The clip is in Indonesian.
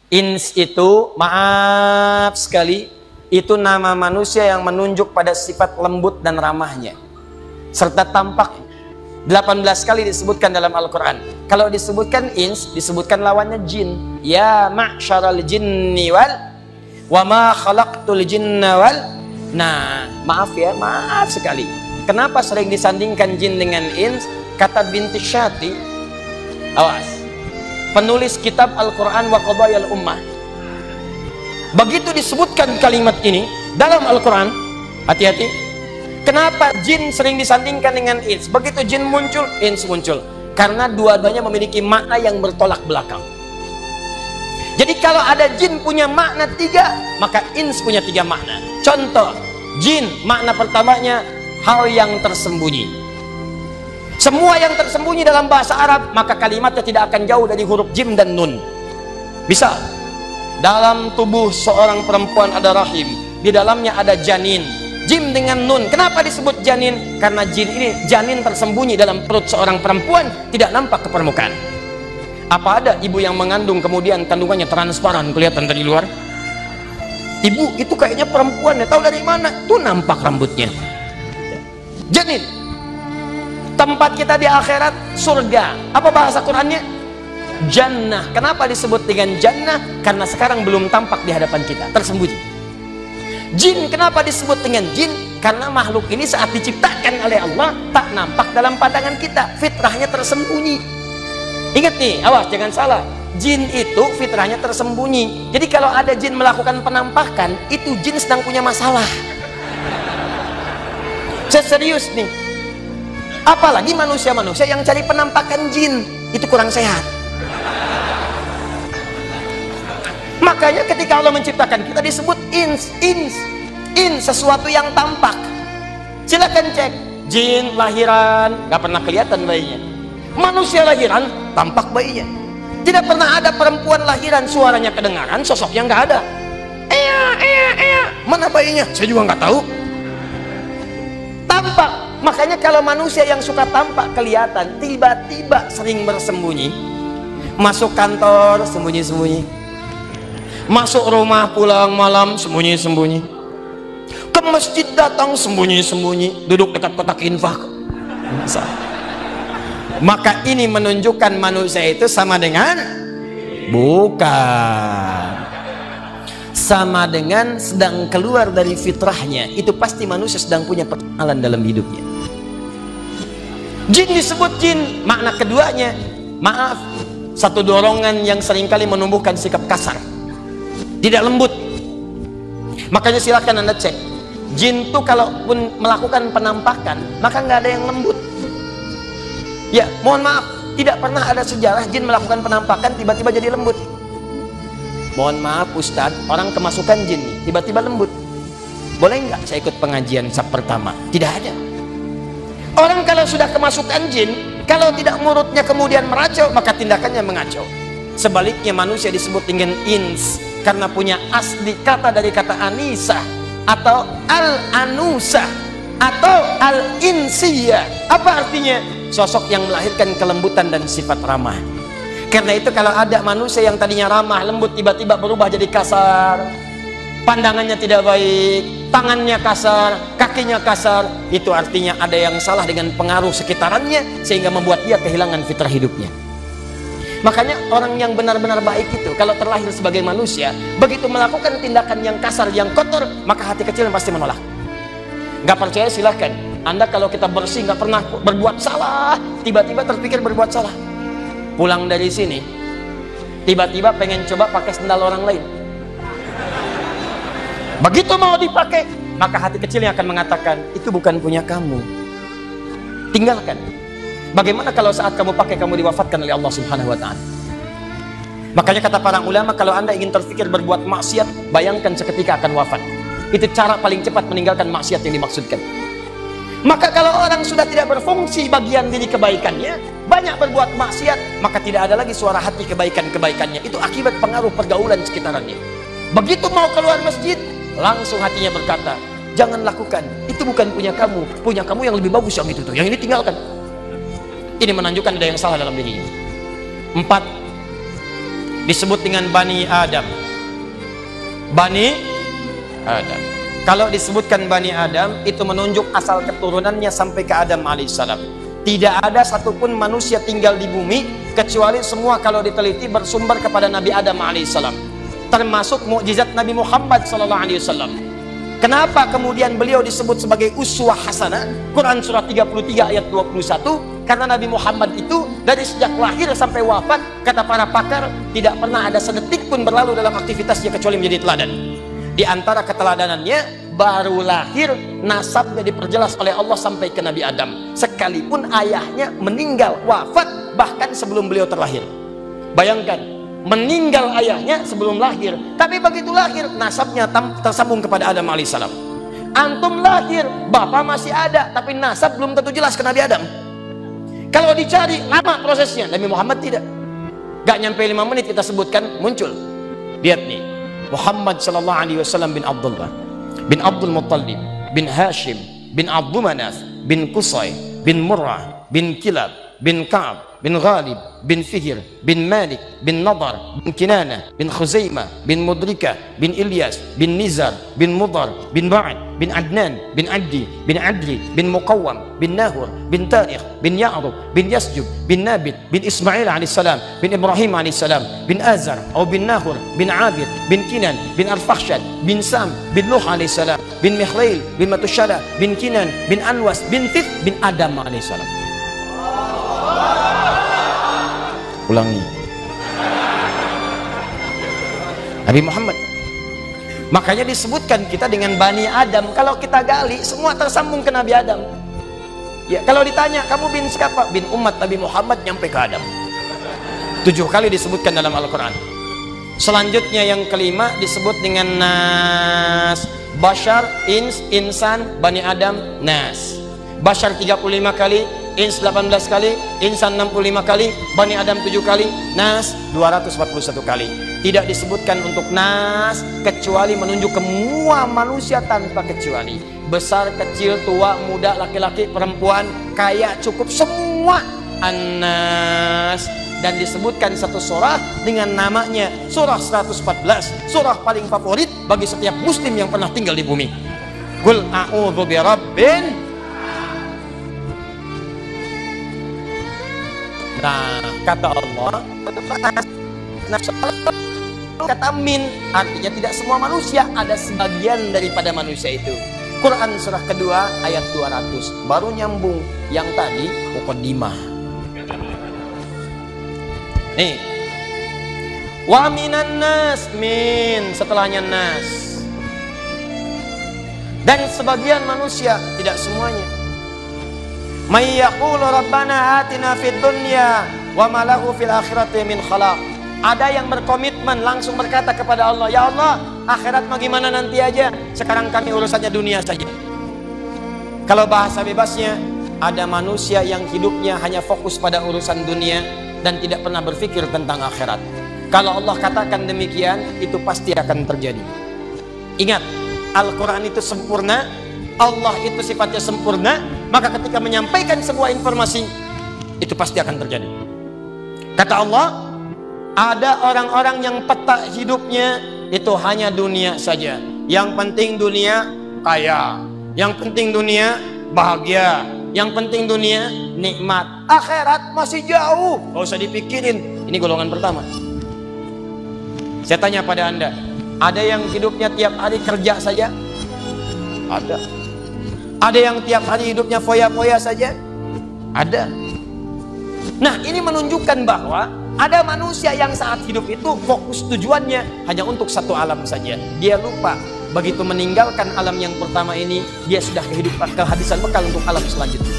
Ins itu, maaf sekali, itu nama manusia yang menunjuk pada sifat lembut dan ramahnya serta tampak. 18 kali disebutkan dalam Al-Quran. Kalau disebutkan ins, disebutkan lawannya jin. Ya ma'syaral jinni wal wa ma khalaqtul jinna wal. Nah, maaf ya, maaf sekali. Kenapa sering disandingkan jin dengan ins? Kata Binti Syati, awas, penulis kitab Al-Quran wa Qadayal Ummah, begitu disebutkan kalimat ini dalam Al-Quran, hati-hati. Kenapa jin sering disandingkan dengan ins? Begitu jin muncul, ins muncul. Karena dua-duanya memiliki makna yang bertolak belakang. Jadi kalau ada jin punya makna 3, maka ins punya 3 makna. Contoh, jin makna pertamanya hal yang tersembunyi. Semua yang tersembunyi dalam bahasa Arab, maka kalimatnya tidak akan jauh dari huruf jim dan nun. Bisa, dalam tubuh seorang perempuan ada rahim, di dalamnya ada janin. Jim dengan nun. Kenapa disebut janin? Karena jin ini, janin tersembunyi dalam perut seorang perempuan, tidak nampak ke permukaan. Apa ada ibu yang mengandung kemudian kandungannya transparan kelihatan dari luar? Ibu itu kayaknya perempuan, ya tahu dari mana? Tuh nampak rambutnya. Janin. Tempat kita di akhirat surga. Apa bahasa Qurannya? Jannah. Kenapa disebut dengan jannah? Karena sekarang belum tampak di hadapan kita, tersembunyi. Jin, kenapa disebut dengan jin? Karena makhluk ini saat diciptakan oleh Allah tak nampak dalam pandangan kita, fitrahnya tersembunyi. Ingat nih, awas jangan salah, jin itu fitrahnya tersembunyi. Jadi kalau ada jin melakukan penampakan, itu jin sedang punya masalah. Saya serius nih. Apalagi manusia-manusia yang cari penampakan jin, itu kurang sehat. Makanya ketika Allah menciptakan kita disebut ins, sesuatu yang tampak. Silakan cek, jin lahiran nggak pernah kelihatan bayinya, manusia lahiran tampak bayinya. Tidak pernah ada perempuan lahiran suaranya kedengaran, sosoknya nggak ada. Mana bayinya? Saya juga nggak tahu. Tampak. Makanya kalau manusia yang suka tampak kelihatan, tiba-tiba sering bersembunyi. Masuk kantor sembunyi-sembunyi, masuk rumah pulang malam sembunyi-sembunyi, ke masjid datang sembunyi-sembunyi, duduk dekat kotak infak. Maka ini menunjukkan manusia itu sama dengan bukan, sama dengan sedang keluar dari fitrahnya. Itu pasti manusia sedang punya persoalan dalam hidupnya. Jin disebut jin, makna keduanya, maaf, satu dorongan yang seringkali menumbuhkan sikap kasar, tidak lembut. Makanya silakan Anda cek, jin tuh kalaupun melakukan penampakan, maka nggak ada yang lembut. Ya, mohon maaf, tidak pernah ada sejarah jin melakukan penampakan tiba-tiba jadi lembut. Mohon maaf Ustadz, orang kemasukan jin tiba-tiba lembut. Boleh nggak saya ikut pengajian sab pertama? Tidak ada. Orang kalau sudah kemasukan jin, kalau tidak mulutnya kemudian meracau, maka tindakannya mengacau. Sebaliknya manusia disebut dengan ins karena punya asli kata dari kata anisa atau al-anusa atau al-insiyah. Apa artinya? Sosok yang melahirkan kelembutan dan sifat ramah. Karena itu kalau ada manusia yang tadinya ramah, lembut, tiba-tiba berubah jadi kasar, pandangannya tidak baik, tangannya kasar, kakinya kasar, itu artinya ada yang salah dengan pengaruh sekitarannya sehingga membuat dia kehilangan fitrah hidupnya. Makanya orang yang benar-benar baik itu kalau terlahir sebagai manusia, begitu melakukan tindakan yang kasar, yang kotor, maka hati kecil pasti menolak. Nggak percaya silahkan. Anda kalau kita bersih nggak pernah berbuat salah, tiba-tiba terpikir berbuat salah, pulang dari sini tiba-tiba pengen coba pakai sendal orang lain. Begitu mau dipakai, maka hati kecilnya akan mengatakan, itu bukan punya kamu, tinggalkan. Bagaimana kalau saat kamu pakai, kamu diwafatkan oleh Allah Subhanahu wa Ta'ala? Makanya kata para ulama, kalau Anda ingin terfikir berbuat maksiat, bayangkan seketika akan wafat. Itu cara paling cepat meninggalkan maksiat yang dimaksudkan. Maka kalau orang sudah tidak berfungsi bagian diri kebaikannya, banyak berbuat maksiat, maka tidak ada lagi suara hati kebaikan-kebaikannya. Itu akibat pengaruh pergaulan sekitarannya. Begitu mau keluar masjid, langsung hatinya berkata, jangan lakukan, itu bukan punya kamu yang lebih bagus yang itu tuh, yang ini tinggalkan. Ini menunjukkan ada yang salah dalam dirinya. 4, disebut dengan Bani Adam. Bani Adam. Kalau disebutkan Bani Adam, itu menunjuk asal keturunannya sampai ke Adam alaihissalam. Tidak ada satupun manusia tinggal di bumi kecuali semua kalau diteliti bersumber kepada Nabi Adam alaihissalam, termasuk mukjizat Nabi Muhammad sallallahu alaihi wasallam. Kenapa kemudian beliau disebut sebagai uswah hasanah? Quran surah 33 ayat 21. Karena Nabi Muhammad itu dari sejak lahir sampai wafat, kata para pakar, tidak pernah ada sedetik pun berlalu dalam aktivitasnya kecuali menjadi teladan. Di antara keteladanannya, baru lahir nasabnya diperjelas oleh Allah sampai ke Nabi Adam, sekalipun ayahnya meninggal wafat bahkan sebelum beliau terlahir. Bayangkan, meninggal ayahnya sebelum lahir, tapi begitu lahir nasabnya tersambung kepada Adam alaihissalam. Antum lahir, bapak masih ada, tapi nasab belum tentu jelas ke Nabi Adam. Kalau dicari lama prosesnya, Nabi Muhammad tidak. Gak nyampe 5 menit kita sebutkan muncul. Lihat nih, Muhammad sallallahu alaihi wasallam bin Abdullah bin Abdul Muttalib bin Hashim bin Abdul Manaf bin Qusay bin Murrah bin Kilab bin Ka'ab bin Ghalib bin Fihr bin Malik bin Nadar bin Kinana bin Khuzaimah bin Mudrikah bin Ilyas bin Nizar bin Mudar bin Ba'ad bin Adnan bin Addi bin Adli bin Muqawwam bin Nahur bin Tarikh bin Ya'rub bin Yasjub bin Nabit bin Ismail alaihissalam bin Ibrahim alaihissalam bin Azar atau bin Nahur bin Abir bin Kinan bin Arfakhshad bin Sam bin Nuh alaihissalam bin Mikhlail bin Matushala bin Kinan bin Anwas bin Thith bin Adam alaihissalam. Ulangi, Nabi Muhammad. Makanya disebutkan kita dengan Bani Adam. Kalau kita gali, semua tersambung ke Nabi Adam. Ya, kalau ditanya kamu bin siapa? Bin umat Nabi Muhammad, nyampe ke Adam. 7 kali disebutkan dalam Al-Quran. Selanjutnya yang kelima disebut dengan Nas. Bashar, Ins, Insan, Bani Adam, Nas. Bashar 35 kali, Ins 18 kali, Insan 65 kali, Bani Adam 7 kali, Nas 241 kali. Tidak disebutkan untuk Nas kecuali menunjuk semua manusia tanpa kecuali. Besar, kecil, tua, muda, laki-laki, perempuan, kaya, cukup, semua An-Nas. Dan disebutkan satu surah dengan namanya surah 114, surah paling favorit bagi setiap muslim yang pernah tinggal di bumi. Qul a'udzu birabbin. Nah, kata Allah, kata min, artinya tidak semua manusia, ada sebagian daripada manusia itu. Quran surah kedua ayat 200, baru nyambung yang tadi muqaddimah. Nih, wa minan nas, min, setelahnya nas. Dan sebagian manusia, tidak semuanya. May yaqulu rabbana atina fid dunya wa ma lahu fil akhirati min khalaq. Ada yang berkomitmen langsung berkata kepada Allah, ya Allah, akhirat mah gimana nanti aja, sekarang kami urusannya dunia saja. Kalau bahasa bebasnya, ada manusia yang hidupnya hanya fokus pada urusan dunia dan tidak pernah berpikir tentang akhirat. Kalau Allah katakan demikian, itu pasti akan terjadi. Ingat, Al-Quran itu sempurna, Allah itu sifatnya sempurna, maka ketika menyampaikan sebuah informasi, itu pasti akan terjadi. Kata Allah, ada orang-orang yang peta hidupnya itu hanya dunia saja. Yang penting dunia kaya, yang penting dunia bahagia, yang penting dunia nikmat. Akhirat masih jauh, gak usah dipikirin. Ini golongan pertama. Saya tanya pada Anda, ada yang hidupnya tiap hari kerja saja? Ada. Ada yang tiap hari hidupnya foya-foya saja? Ada. Nah, ini menunjukkan bahwa ada manusia yang saat hidup itu fokus tujuannya hanya untuk satu alam saja. Dia lupa begitu meninggalkan alam yang pertama ini, dia sudah kehabisan bekal untuk alam selanjutnya.